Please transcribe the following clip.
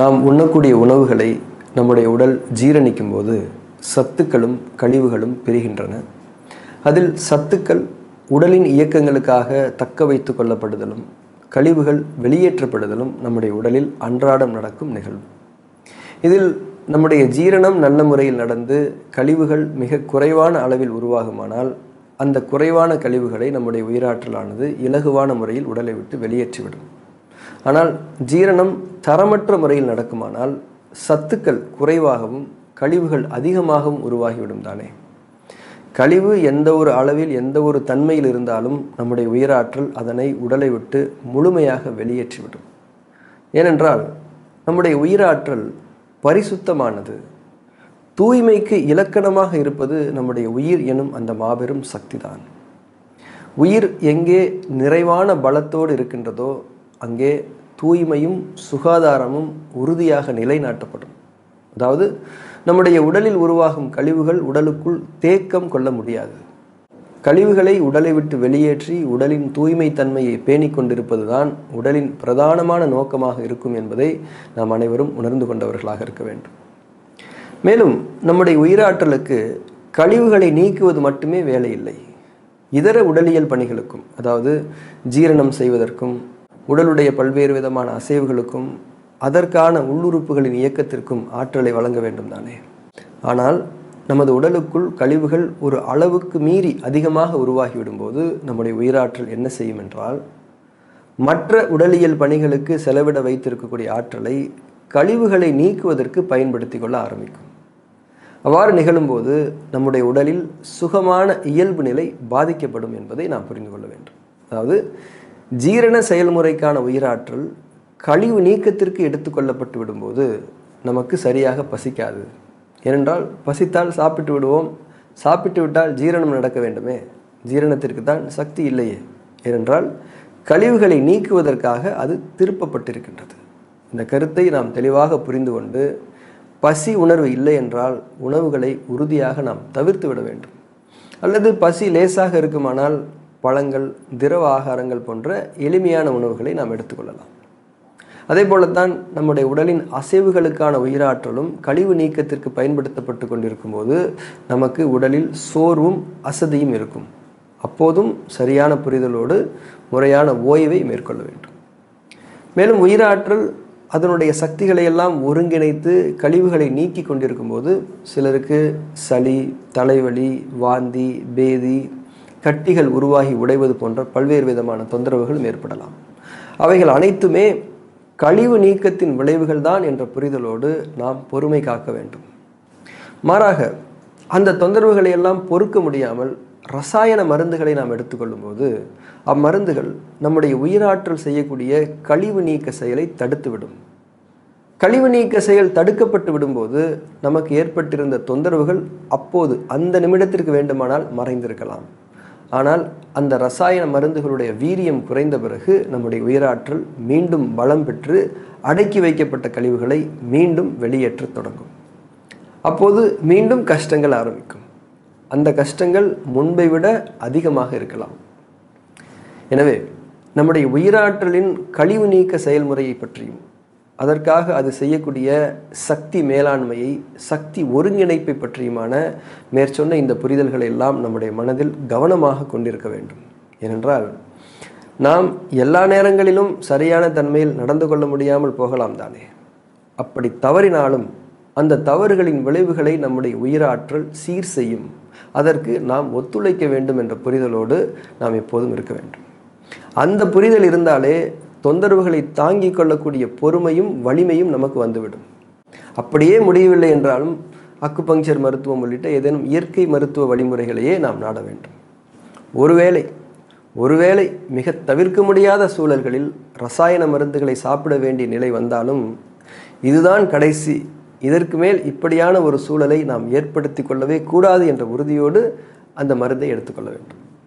நாம் உண்ணக்கூடிய உணவுகளை நம்முடைய உடல் ஜீரணிக்கும் போது சத்துக்களும் கழிவுகளும் பெறுகின்றன. அதில் சத்துக்கள் உடலின் இயக்கங்களுக்காக தக்க வைத்து கொள்ளப்படுதலும் கழிவுகள் வெளியேற்றப்படுதலும் நம்முடைய உடலில் அன்றாடம் நடக்கும் நிகழ்வு. இதில் நம்முடைய ஜீரணம் நல்ல முறையில் நடந்து கழிவுகள் மிக குறைவான அளவில் உருவாகுமானால் அந்த குறைவான கழிவுகளை நம்முடைய உயிராற்றலானது இலகுவான முறையில் உடலை விட்டு வெளியேற்றிவிடும். ஆனால் ஜீரணம் தரமற்ற முறையில் நடக்குமானால் சத்துக்கள் குறைவாகவும் கழிவுகள் அதிகமாகவும் உருவாகிவிடும் தானே. கழிவு எந்த ஒரு அளவில் எந்த ஒரு தன்மையில் இருந்தாலும் நம்முடைய உயிராற்றல் அதனை உடலை விட்டு முழுமையாக வெளியேற்றிவிடும். ஏனென்றால் நம்முடைய உயிராற்றல் பரிசுத்தமானது. தூய்மைக்கு இலக்கணமாக இருப்பது நம்முடைய உயிர் எனும் அந்த மாபெரும் சக்தி தான். உயிர் எங்கே நிறைவான பலத்தோடு இருக்கின்றதோ அங்கே தூய்மையும் சுகாதாரமும் உறுதியாக நிலைநாட்டப்படும். அதாவது நம்முடைய உடலில் உருவாகும் கழிவுகள் உடலுக்குள் தேக்கம் கொள்ள முடியாது. கழிவுகளை உடலை விட்டு வெளியேற்றி உடலின் தூய்மை தன்மையை பேணி கொண்டிருப்பது தான் உடலின் பிரதானமான நோக்கமாக இருக்கும் என்பதை நாம் அனைவரும் உணர்ந்து கொண்டவர்களாக இருக்க வேண்டும். மேலும் நம்முடைய உயிராற்றலுக்கு கழிவுகளை நீக்குவது மட்டுமே வேலை இல்லை. இதர உடலியல் பணிகளுக்கும், அதாவது ஜீரணம் செய்வதற்கும் உடலுடைய பல்வேறு விதமான அசைவுகளுக்கும் அதற்கான உள்ளுறுப்புகளின் இயக்கத்திற்கும் ஆற்றலை வழங்க வேண்டும் தானே. ஆனால் நமது உடலுக்குள் கழிவுகள் ஒரு அளவுக்கு மீறி அதிகமாக உருவாகிவிடும்போது நம்முடைய உயிராற்றல் என்ன செய்யும் என்றால், மற்ற உடலியல் பணிகளுக்கு செலவிட வைத்திருக்கக்கூடிய ஆற்றலை கழிவுகளை நீக்குவதற்கு பயன்படுத்தி கொள்ள ஆரம்பிக்கும். அவ்வாறு நிகழும்போது நம்முடைய உடலில் சுகமான இயல்பு நிலை பாதிக்கப்படும் என்பதை நாம் புரிந்து கொள்ள வேண்டும். அதாவது ஜீரண செயல்முறைக்கான உயிராற்றல் கழிவு நீக்கத்திற்கு எடுத்துக்கொள்ளப்பட்டு விடும்போது நமக்கு சரியாக பசிக்காது. ஏனென்றால் பசித்தால் சாப்பிட்டு விடுவோம், சாப்பிட்டு விட்டால் ஜீரணம் நடக்க வேண்டுமே, ஜீரணத்திற்கு தான் சக்தி இல்லையே. ஏனென்றால் கழிவுகளை நீக்குவதற்காக அது திருப்பப்பட்டிருக்கின்றது. இந்த கருத்தை நாம் தெளிவாக புரிந்து கொண்டு பசி உணர்வு இல்லை என்றால் உணவுகளை உறுதியாக நாம் தவிர்த்து விட வேண்டும். அல்லது பசி லேசாக இருக்குமானால் பழங்கள், திரவ ஆகாரங்கள் போன்ற எளிமையான உணவுகளை நாம் எடுத்துக்கொள்ளலாம். அதே போலத்தான் நம்முடைய உடலின் அசைவுகளுக்கான உயிராற்றலும் கழிவு நீக்கத்திற்கு பயன்படுத்தப்பட்டு கொண்டிருக்கும் போது நமக்கு உடலில் சோர்வும் அசதியும் இருக்கும். அப்போதும் சரியான புரிதலோடு முறையான ஓய்வை மேற்கொள்ள வேண்டும். மேலும் உயிராற்றல் அதனுடைய சக்திகளை எல்லாம் ஒருங்கிணைத்து கழிவுகளை நீக்கி கொண்டிருக்கும் போது சிலருக்கு சளி, தலைவலி, வாந்தி, பேதி, கட்டிகள் உருவாகி உடைவது போன்ற பல்வேறு விதமான தொந்தரவுகள் ஏற்படலாம். அவைகள் அனைத்துமே கழிவு நீக்கத்தின் விளைவுகள் தான் என்ற புரிதலோடு நாம் பொறுமை காக்க வேண்டும். மாறாக அந்த தொந்தரவுகளை எல்லாம் பொறுக்க முடியாமல் ரசாயன மருந்துகளை நாம் எடுத்துக்கொள்ளும் போது அம்மருந்துகள் நம்முடைய உயிராற்றல் செய்யக்கூடிய கழிவு நீக்க செயலை தடுத்துவிடும். கழிவு நீக்க செயல் தடுக்கப்பட்டு விடும்போது நமக்கு ஏற்பட்டிருந்த தொந்தரவுகள் அப்போது அந்த நிமிடத்திற்கு வேண்டுமானால் மறைந்திருக்கலாம். ஆனால் அந்த ரசாயன மருந்துகளுடைய வீரியம் குறைந்த பிறகு நம்முடைய உயிராற்றல் மீண்டும் பலம் பெற்று அடக்கி வைக்கப்பட்ட கழிவுகளை மீண்டும் வெளியேற்ற தொடங்கும். அப்போது மீண்டும் கஷ்டங்கள் ஆரம்பிக்கும். அந்த கஷ்டங்கள் முன்பை விட அதிகமாக இருக்கலாம். எனவே நம்முடைய உயிராற்றலின் கழிவு நீக்க செயல்முறையை பற்றியும் அதற்காக அது செய்யக்கூடிய சக்தி மேலாண்மையை, சக்தி ஒருங்கிணைப்பை பற்றியுமான மேற்சொன்ன இந்த புரிதல்களை எல்லாம் நம்முடைய மனதில் கவனமாக கொண்டிருக்க வேண்டும். ஏனென்றால் நாம் எல்லா நேரங்களிலும் சரியான தன்மையில் நடந்து கொள்ள முடியாமல் போகலாம் தானே. அப்படி தவறினாலும் அந்த தவறுகளின் விளைவுகளை நம்முடைய உயிராற்றல் சீர் செய்யும். அதற்கு நாம் ஒத்துழைக்க வேண்டும் என்ற புரிதலோடு நாம் எப்போதும் இருக்க வேண்டும். அந்த புரிதல் இருந்தாலே தொந்தரவுகளை தாங்கிக் கொள்ளக்கூடிய பொறுமையும் வலிமையும் நமக்கு வந்துவிடும். அப்படியே முடியவில்லை என்றாலும் அக்குபங்சர் மருத்துவம் உள்ளிட்ட ஏதேனும் இயற்கை மருத்துவ வழிமுறைகளையே நாம் நாட வேண்டும். ஒருவேளை மிக தவிர்க்க முடியாத சூழல்களில் ரசாயன மருந்துகளை சாப்பிட வேண்டிய நிலை வந்தாலும் இதுதான் கடைசி, இதற்கு மேல் இப்படியான ஒரு சூழலை நாம் ஏற்படுத்தி கொள்ளவே கூடாது என்ற உறுதியோடு அந்த மருந்தை எடுத்துக்கொள்ள வேண்டும்.